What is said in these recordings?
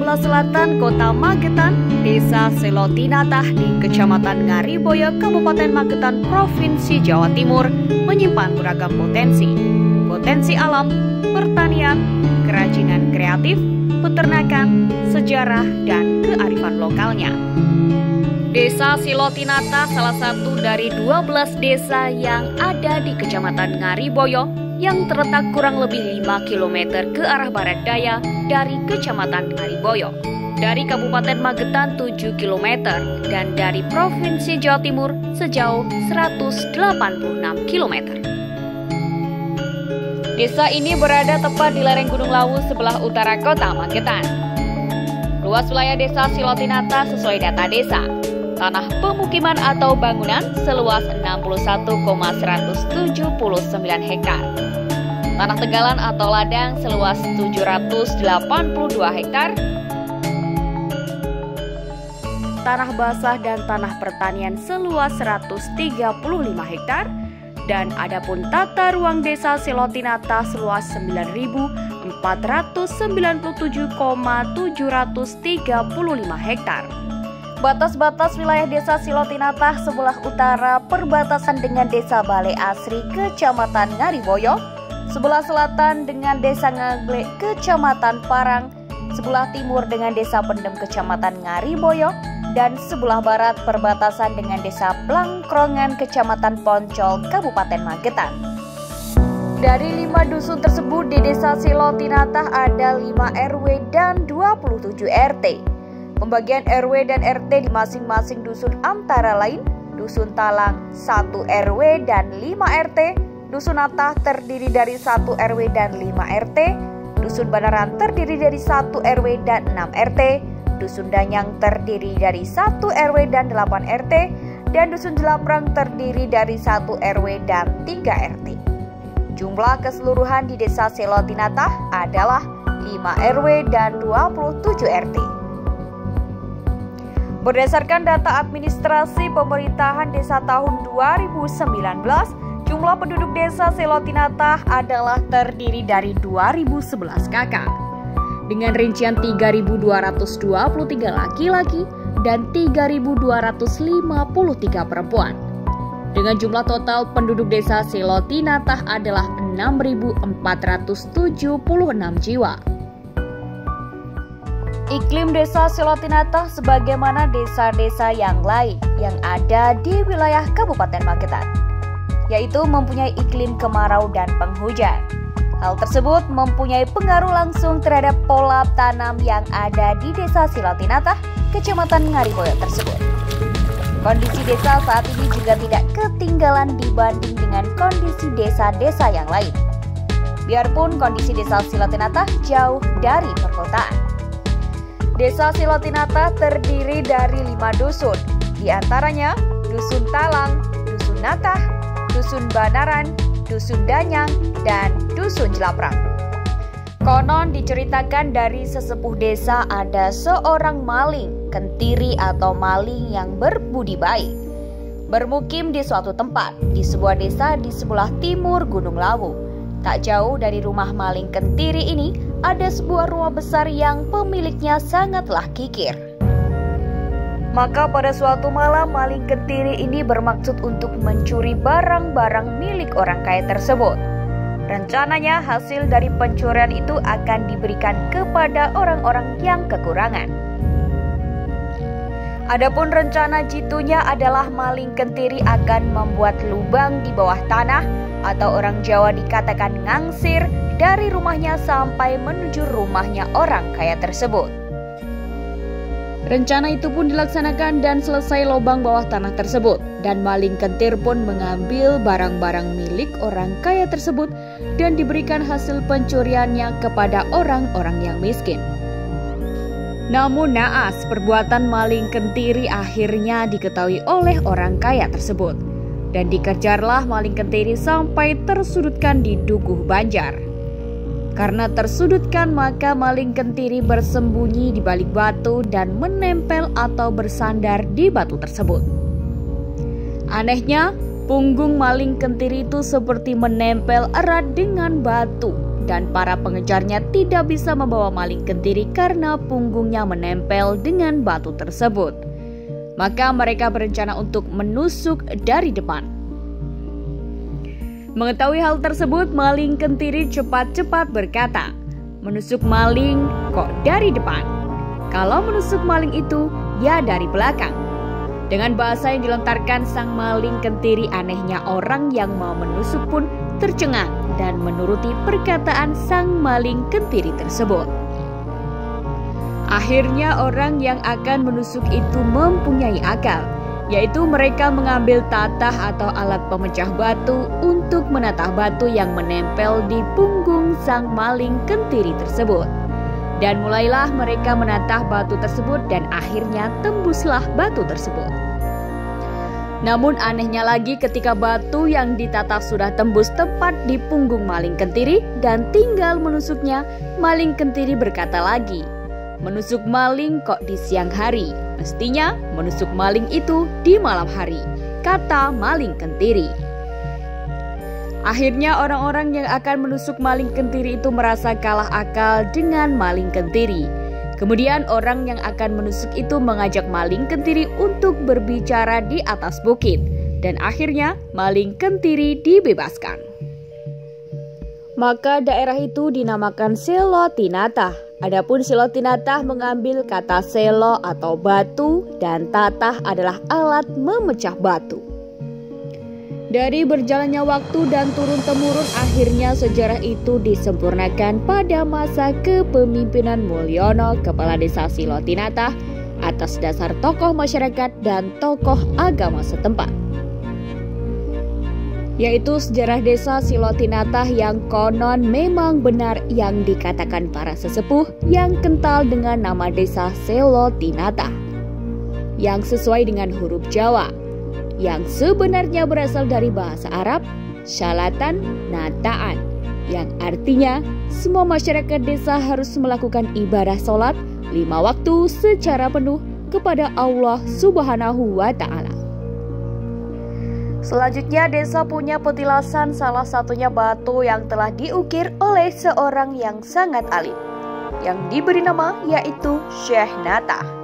sebelah selatan Kota Magetan, Desa Selotinatah di Kecamatan Ngariboyo, Kabupaten Magetan, Provinsi Jawa Timur, menyimpan beragam potensi alam, pertanian, kerajinan kreatif, peternakan, sejarah, dan kearifan lokalnya. Desa Selotinatah salah satu dari 12 desa yang ada di Kecamatan Ngariboyo yang terletak kurang lebih 5 km ke arah barat daya dari Kecamatan Ngariboyo, dari Kabupaten Magetan 7 km, dan dari Provinsi Jawa Timur sejauh 186 km. Desa ini berada tepat di lereng Gunung Lawu sebelah utara Kota Magetan. Luas wilayah Desa Selotinatah sesuai data desa, tanah pemukiman atau bangunan seluas 61,179 hektar. Tanah tegalan atau ladang seluas 782 hektar. Tanah basah dan tanah pertanian seluas 135 hektar. Dan adapun tata ruang Desa Selotinatah seluas 9.497,735 hektar. Batas-batas wilayah Desa Selotinatah sebelah utara perbatasan dengan Desa Balai Asri Kecamatan Ngariboyo, sebelah selatan dengan Desa Ngagle Kecamatan Parang, sebelah timur dengan Desa Pendem Kecamatan Ngariboyo, dan sebelah barat perbatasan dengan Desa Plangkrongan Kecamatan Poncol Kabupaten Magetan. Dari 5 dusun tersebut di Desa Selotinatah ada 5 RW dan 27 RT. Pembagian RW dan RT di masing-masing dusun antara lain: Dusun Talang 1 RW dan 5 RT, Dusun Natah terdiri dari 1 RW dan 5 RT, Dusun Banaran terdiri dari 1 RW dan 6 RT, Dusun Danyang terdiri dari 1 RW dan 8 RT, dan Dusun Jelaprang terdiri dari 1 RW dan 3 RT. Jumlah keseluruhan di Desa Selotinatah adalah 5 RW dan 27 RT. Berdasarkan data administrasi pemerintahan desa tahun 2019, jumlah penduduk Desa Selotinatah adalah terdiri dari 2011 kakak, dengan rincian 3.223 laki-laki dan 3.253 perempuan. Dengan jumlah total penduduk Desa Selotinatah adalah 6.476 jiwa. Iklim Desa Selotinatah sebagaimana desa-desa yang lain yang ada di wilayah Kabupaten Magetan, yaitu mempunyai iklim kemarau dan penghujan. Hal tersebut mempunyai pengaruh langsung terhadap pola tanam yang ada di Desa Selotinatah, Kecamatan Ngariboyo tersebut. Kondisi desa saat ini juga tidak ketinggalan dibanding dengan kondisi desa-desa yang lain. Biarpun kondisi Desa Selotinatah jauh dari perkotaan. Desa Selotinatah terdiri dari 5 dusun, di antaranya Dusun Talang, Dusun Natah, Dusun Banaran, Dusun Danyang, dan Dusun Jelaprang. Konon diceritakan dari sesepuh desa ada seorang maling, kentiri atau maling yang berbudi baik, bermukim di suatu tempat di sebuah desa di sebelah timur Gunung Lawu. Tak jauh dari rumah maling kentiri ini ada sebuah rumah besar yang pemiliknya sangatlah kikir. Maka pada suatu malam maling kentiri ini bermaksud untuk mencuri barang-barang milik orang kaya tersebut. Rencananya hasil dari pencurian itu akan diberikan kepada orang-orang yang kekurangan. Adapun rencana jitunya adalah maling kentiri akan membuat lubang di bawah tanah, atau orang Jawa dikatakan ngangsir, dari rumahnya sampai menuju rumahnya orang kaya tersebut. Rencana itu pun dilaksanakan dan selesai lubang bawah tanah tersebut, dan maling kentir pun mengambil barang-barang milik orang kaya tersebut dan diberikan hasil pencuriannya kepada orang-orang yang miskin. Namun naas, perbuatan maling kentiri akhirnya diketahui oleh orang kaya tersebut, dan dikejarlah maling kentiri sampai tersudutkan di Dukuh Banjar. Karena tersudutkan, maka maling kentiri bersembunyi di balik batu dan menempel atau bersandar di batu tersebut. Anehnya, punggung maling kentiri itu seperti menempel erat dengan batu, dan para pengejarnya tidak bisa membawa maling kentiri karena punggungnya menempel dengan batu tersebut. Maka mereka berencana untuk menusuk dari depan. Mengetahui hal tersebut, maling kentiri cepat-cepat berkata, "Menusuk maling kok dari depan? Kalau menusuk maling itu, ya dari belakang." Dengan bahasa yang dilontarkan sang maling kentiri, anehnya orang yang mau menusuk pun tercengang dan menuruti perkataan sang maling kentiri tersebut. Akhirnya orang yang akan menusuk itu mempunyai akal, yaitu mereka mengambil tatah atau alat pemecah batu untuk menatah batu yang menempel di punggung sang maling kentiri tersebut. Dan mulailah mereka menatah batu tersebut dan akhirnya tembuslah batu tersebut. Namun anehnya lagi, ketika batu yang ditatah sudah tembus tepat di punggung maling kentiri dan tinggal menusuknya, maling kentiri berkata lagi, "Menusuk maling kok di siang hari? Mestinya menusuk maling itu di malam hari," kata maling kentiri. Akhirnya orang-orang yang akan menusuk maling kentiri itu merasa kalah akal dengan maling kentiri. Kemudian orang yang akan menusuk itu mengajak maling kentiri untuk berbicara di atas bukit. Dan akhirnya maling kentiri dibebaskan. Maka daerah itu dinamakan Selo Tinatah. Adapun Selo Tinatah mengambil kata selo atau batu dan tatah adalah alat memecah batu. Dari berjalannya waktu dan turun-temurun, akhirnya sejarah itu disempurnakan pada masa kepemimpinan Mulyono, kepala desa Selo Tinatah, atas dasar tokoh masyarakat dan tokoh agama setempat. Yaitu sejarah desa Selo Tinatah yang konon memang benar yang dikatakan para sesepuh yang kental dengan nama desa Selo Tinatah, yang sesuai dengan huruf Jawa, yang sebenarnya berasal dari bahasa Arab, syalatan nataan, yang artinya semua masyarakat desa harus melakukan ibadah sholat 5 waktu secara penuh kepada Allah Subhanahu wa Ta'ala. Selanjutnya, desa punya petilasan, salah satunya batu yang telah diukir oleh seorang yang sangat alim, yang diberi nama yaitu Syekh Natah.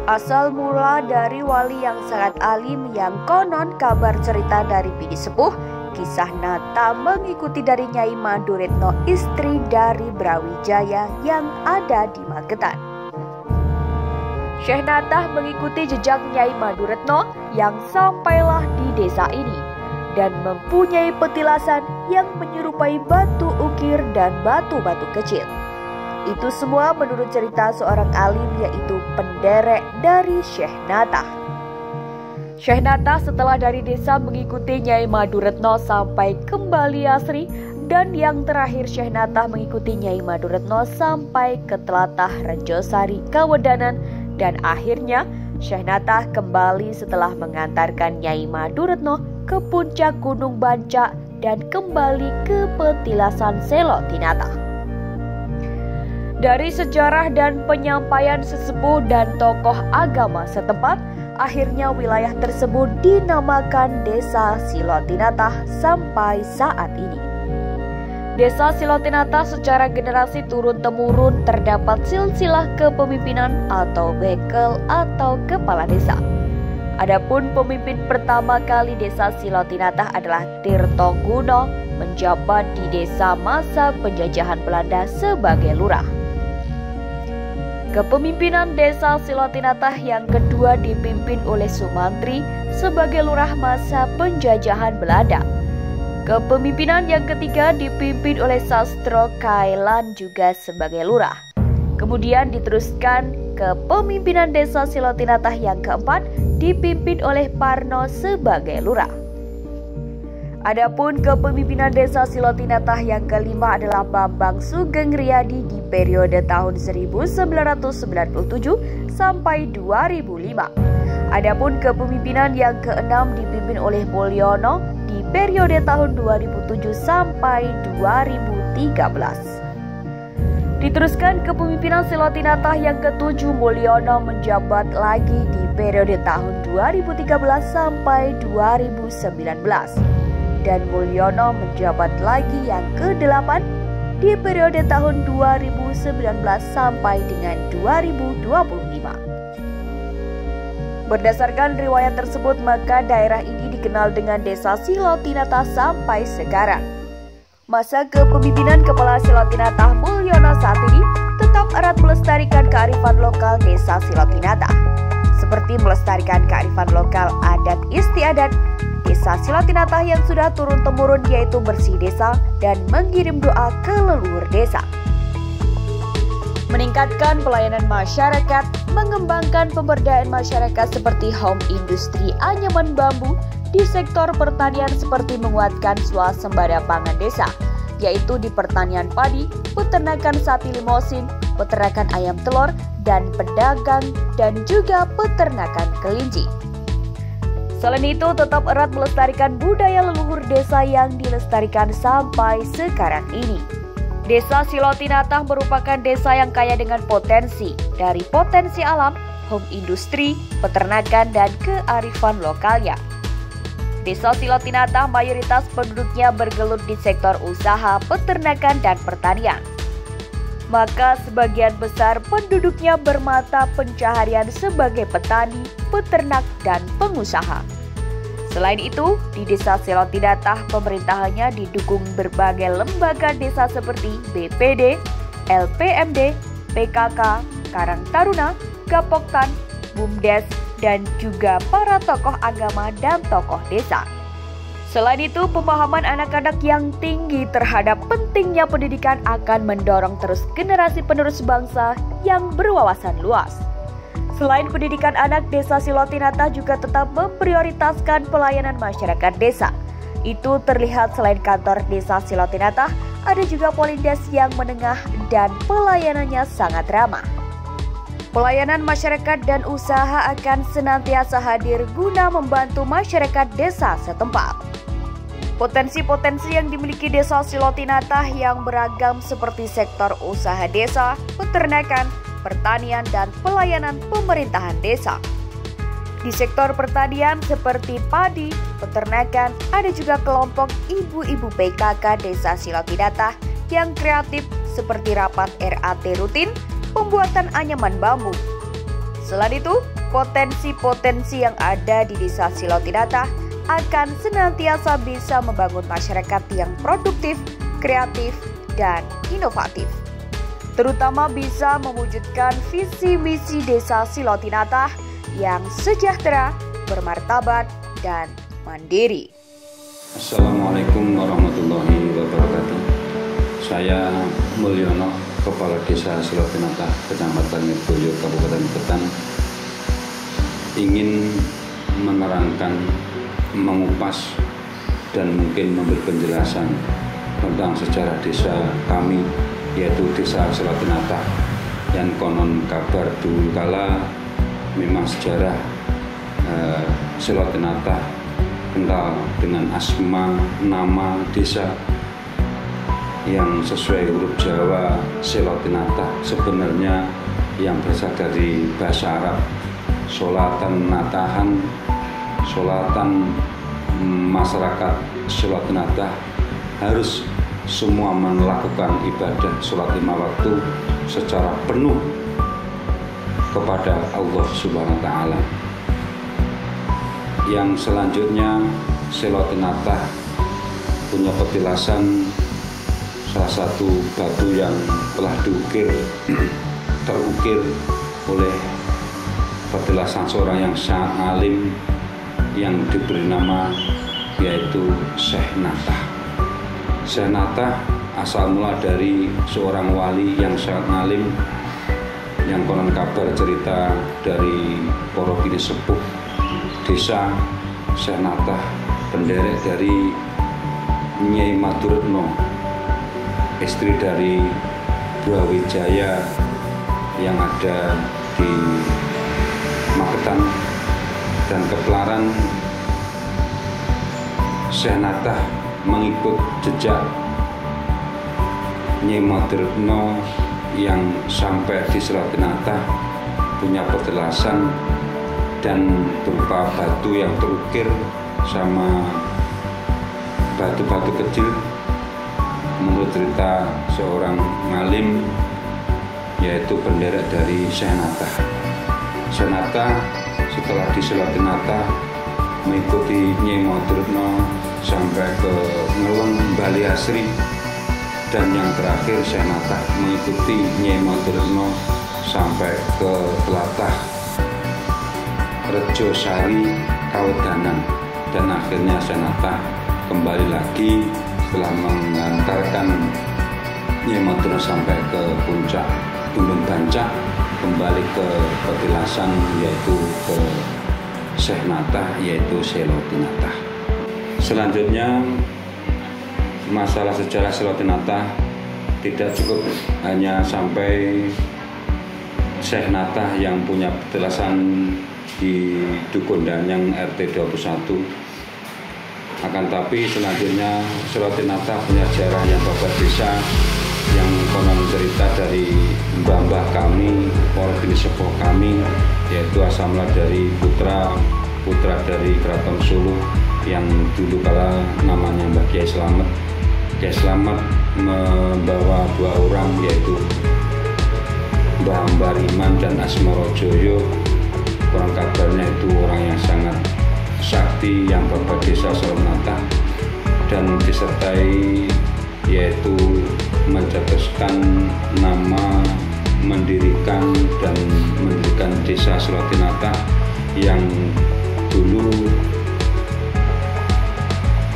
Asal mula dari wali yang sangat alim yang konon kabar cerita dari bini sepuh, kisah Nata mengikuti dari Nyai Maduretno, istri dari Brawijaya yang ada di Magetan. Syekh Natah mengikuti jejak Nyai Maduretno yang sampailah di desa ini dan mempunyai petilasan yang menyerupai batu ukir dan batu-batu kecil. Itu semua menurut cerita seorang alim yaitu penderek dari Syekh Natah. Syekh Natah setelah dari desa mengikuti Nyai Maduretno sampai kembali asri, dan yang terakhir Syekh Natah mengikuti Nyai Maduretno sampai ke Telatah Rejosari, Kawedanan, dan akhirnya Syekh Natah kembali setelah mengantarkan Nyai Maduretno ke puncak Gunung Banca dan kembali ke petilasan Selo Tinatah. Dari sejarah dan penyampaian sesepuh dan tokoh agama setempat, akhirnya wilayah tersebut dinamakan Desa Selo Tinatah sampai saat ini. Desa Selo Tinatah secara generasi turun-temurun terdapat silsilah kepemimpinan atau bekel atau kepala desa. Adapun pemimpin pertama kali desa Selo Tinatah adalah Tirto Guno, menjabat di desa masa penjajahan Belanda sebagai lurah. Kepemimpinan desa Selo Tinatah yang kedua dipimpin oleh Sumantri sebagai lurah masa penjajahan Belanda. Kepemimpinan yang ketiga dipimpin oleh Sastro Kailan juga sebagai lurah. Kemudian diteruskan kepemimpinan desa Selo Tinatah yang keempat dipimpin oleh Parno sebagai lurah. Adapun kepemimpinan desa Selo Tinatah yang kelima adalah Bambang Sugeng Riyadi di periode tahun 1997 sampai 2005. Adapun kepemimpinan yang keenam dipimpin oleh Mulyono di periode tahun 2007 sampai 2013. Diteruskan kepemimpinan Selo Tinatah yang ketujuh, Mulyono menjabat lagi di periode tahun 2013 sampai 2019. dan Mulyono menjabat lagi yang ke-8 di periode tahun 2019 sampai dengan 2025. Berdasarkan riwayat tersebut, maka daerah ini dikenal dengan Desa Silotinatah sampai sekarang. Masa kepemimpinan Kepala Silotinatah Mulyono saat ini tetap erat melestarikan kearifan lokal Desa Silotinatah, seperti melestarikan kearifan lokal adat istiadat Desa Silotinatah yang sudah turun-temurun, yaitu bersih desa dan mengirim doa ke leluhur desa. Meningkatkan pelayanan masyarakat, mengembangkan pemberdayaan masyarakat seperti home industri anyaman bambu di sektor pertanian, seperti menguatkan swasembada pangan desa, yaitu di pertanian padi, peternakan sapi limosin, peternakan ayam telur, dan pedagang, dan juga peternakan kelinci. Selain itu, tetap erat melestarikan budaya leluhur desa yang dilestarikan sampai sekarang ini. Desa Silotinatah merupakan desa yang kaya dengan potensi, dari potensi alam, home industri, peternakan, dan kearifan lokalnya. Desa Silotinatah mayoritas penduduknya bergelut di sektor usaha, peternakan, dan pertanian. Maka sebagian besar penduduknya bermata pencaharian sebagai petani, peternak, dan pengusaha. Selain itu, di Desa Silotinatah pemerintahannya didukung berbagai lembaga desa seperti BPD, LPMD, PKK, Karang Taruna, Gapoktan, BUMDes, dan juga para tokoh agama dan tokoh desa. Selain itu, pemahaman anak-anak yang tinggi terhadap pentingnya pendidikan akan mendorong terus generasi penerus bangsa yang berwawasan luas. Selain pendidikan anak, Desa Silotinatah juga tetap memprioritaskan pelayanan masyarakat desa. Itu terlihat selain kantor Desa Silotinatah, ada juga Polindes yang menengah dan pelayanannya sangat ramah. Pelayanan masyarakat dan usaha akan senantiasa hadir guna membantu masyarakat desa setempat. Potensi-potensi yang dimiliki Desa Silotinatah yang beragam seperti sektor usaha desa, peternakan, pertanian, dan pelayanan pemerintahan desa. Di sektor pertanian seperti padi, peternakan, ada juga kelompok ibu-ibu PKK Desa Silotinatah yang kreatif seperti rapat RAT rutin, pembuatan anyaman bambu. Selain itu, potensi-potensi yang ada di Desa Silotinatah akan senantiasa bisa membangun masyarakat yang produktif, kreatif, dan inovatif, terutama bisa mewujudkan visi misi Desa Silotinatah yang sejahtera, bermartabat, dan mandiri. Assalamualaikum warahmatullahi wabarakatuh. Saya Mulyono, Kepala Desa Silotinatah, Kecamatan Nirboyo, Kabupaten Betan, ingin menerangkan, mengupas, dan mungkin memberi penjelasan tentang sejarah desa kami, yaitu Desa Silotinatah, yang konon kabar dulu kala memang sejarah Silotinatah kental dengan asma nama desa yang sesuai huruf Jawa. Silotinatah sebenarnya yang berasal dari bahasa Arab Solatan Natahan. Solatan masyarakat Silotinatah harus semua melakukan ibadah sholat 5 waktu secara penuh kepada Allah Subhanahu wa Ta'ala. Yang selanjutnya, Silotinatah punya petilasan salah satu batu yang telah terukir oleh petilasan seorang yang sangat alim yang diberi nama yaitu Syekh Natah. Syekh Natah asal mula dari seorang wali yang sangat alim, yang konon kabar cerita dari para bini sepuh desa. Syekh Natah penderek dari Nyai Maduretno, istri dari Brawijaya yang ada di Magetan dan Kepelaran. Syekh Natah mengikut jejak Nyai Maduretno yang sampai di Silotinatah punya petilasan dan berupa batu yang terukir sama batu-batu kecil. Menurut cerita seorang ngalim, yaitu penderek dari Syekh Natah. Syekh Natah setelah disolati Natah mengikuti Nyai Maturutno sampai ke Ngeleng Bali Asri, dan yang terakhir Syekh Natah mengikuti Nyai Maturutno sampai ke Tlatah Rejosari Kawedanan, dan akhirnya Syekh Natah kembali lagi setelah mengantarkan Nyai Maturutno sampai ke puncak Gunung Bancak, kembali ke petilasan yaitu ke Syekh Natah, yaitu Seloti Natah. Selanjutnya masalah sejarah Seloti Natah tidak cukup hanya sampai Syekh Natah yang punya petilasan di Dukun Danyang RT 21, akan tapi selanjutnya Seloti Natah punya sejarah yang babat desa yang konon cerita dari mbah-mbah kami, para bini sepuh kami, yaitu asalnya dari putra dari Keraton Solo yang dulu kala namanya Mbah Kiai Slamet. Kiai Slamet membawa 2 orang, yaitu Mbah Bariman dan Asmarojoyo. Kurang kabarnya itu orang yang sangat sakti yang babat desa Seloti Natah, dan disertai yaitu mencetuskan nama, mendirikan desa Seloti Natah yang dulu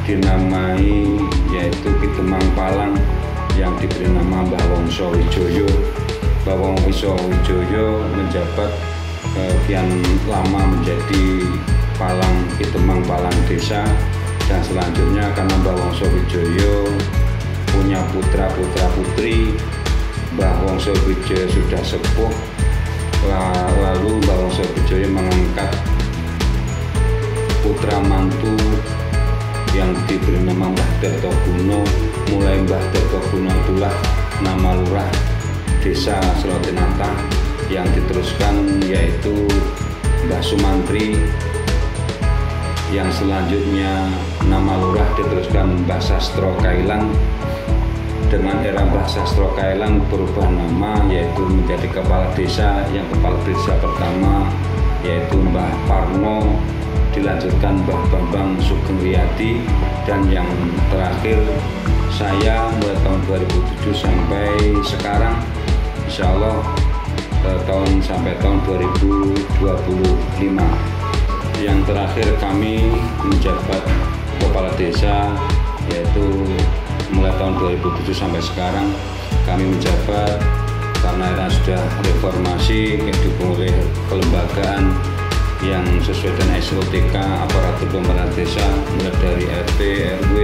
dinamai yaitu Kitemang Palang, yang diberi nama Mbah Wongso Wijoyo. Mbah Wongso Wijoyo menjabat kian lama menjadi Palang Kitemang Palang desa, dan selanjutnya karena Mbah Wongso Wijoyo punya putra-putri, Mbah Wongso Wijoyo sudah sepuh, lalu Mbah Wongso Wijoyo mengangkat putra mantu yang diberi nama Mbah Tirtoguno. Mulai Mbah Tirtoguno itulah nama lurah desa Seloti Natah, yang diteruskan yaitu Mbah Sumantri, yang selanjutnya nama lurah diteruskan Mbah Sastro Kailang. Dengan era Mbah Sastro Kailang berubah nama yaitu menjadi kepala desa, yang kepala desa pertama yaitu Mbah Parno, dilanjutkan Mbah Bambang Sugeng Riyadi, dan yang terakhir saya mulai tahun 2007 sampai sekarang, insya Allah sampai tahun 2025. Yang terakhir kami menjabat kepala desa, yaitu mulai tahun 2007 sampai sekarang kami menjabat karena era sudah reformasi, didukung oleh kelembagaan yang sesuai dengan SOTK aparatur pemerintahan desa, mulai dari RT, RW,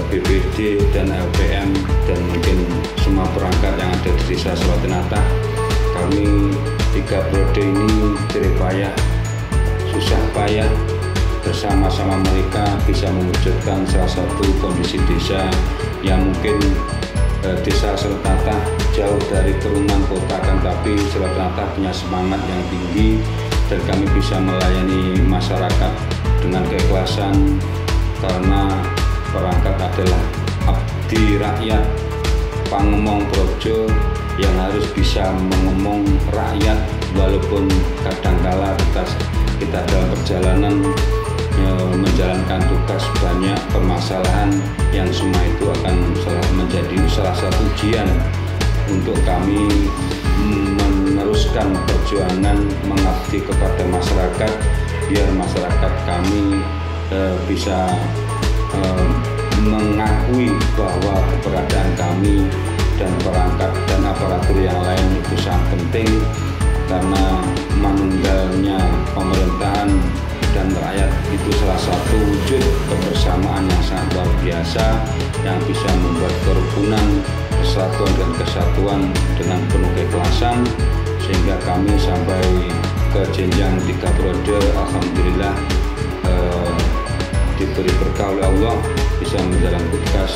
BPD, dan LPM, dan mungkin semua perangkat yang ada di desa Seloti Natah. Kami 3 periode ini jerih payah, susah payah, bersama-sama mereka bisa mewujudkan salah satu kondisi desa yang mungkin desa Seloti Natah jauh dari turunan kota, kan tapi Seloti Natah punya semangat yang tinggi, dan kami bisa melayani masyarakat dengan keikhlasan, karena perangkat adalah abdi rakyat, pangomong projo yang harus bisa mengomong rakyat, walaupun kadangkala kita dalam perjalanan menjalankan tugas banyak permasalahan yang semua itu akan menjadi salah satu ujian untuk kami meneruskan perjuangan mengabdi kepada masyarakat, biar masyarakat kami bisa mengakui bahwa keberadaan kami dan perangkat dan aparatur yang lain itu sangat penting, karena meninggalnya pemerintahan dan rakyat itu salah satu wujud kebersamaan yang sangat luar biasa yang bisa membuat kerukunan, persatuan dan kesatuan dengan penuh keikhlasan, sehingga kami sampai ke jenjang 3 periode alhamdulillah diberi berkah oleh Allah, bisa menjalankan tugas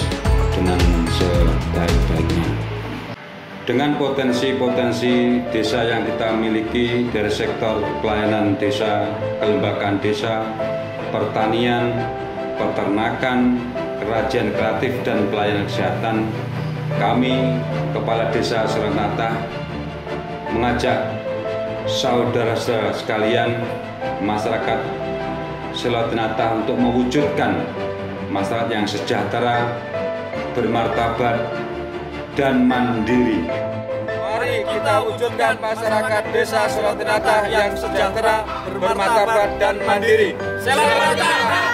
dengan sebaik-baiknya. Dengan potensi-potensi desa yang kita miliki dari sektor pelayanan desa, kelembagaan desa, pertanian, peternakan, kerajinan kreatif, dan pelayanan kesehatan, kami, Kepala Desa Selotinatah, mengajak saudara-saudara sekalian, masyarakat Selotinatah untuk mewujudkan masyarakat yang sejahtera, bermartabat, dan mandiri. Mari kita wujudkan masyarakat Desa Selotinatah yang sejahtera, bermartabat, dan mandiri. Selotinatah!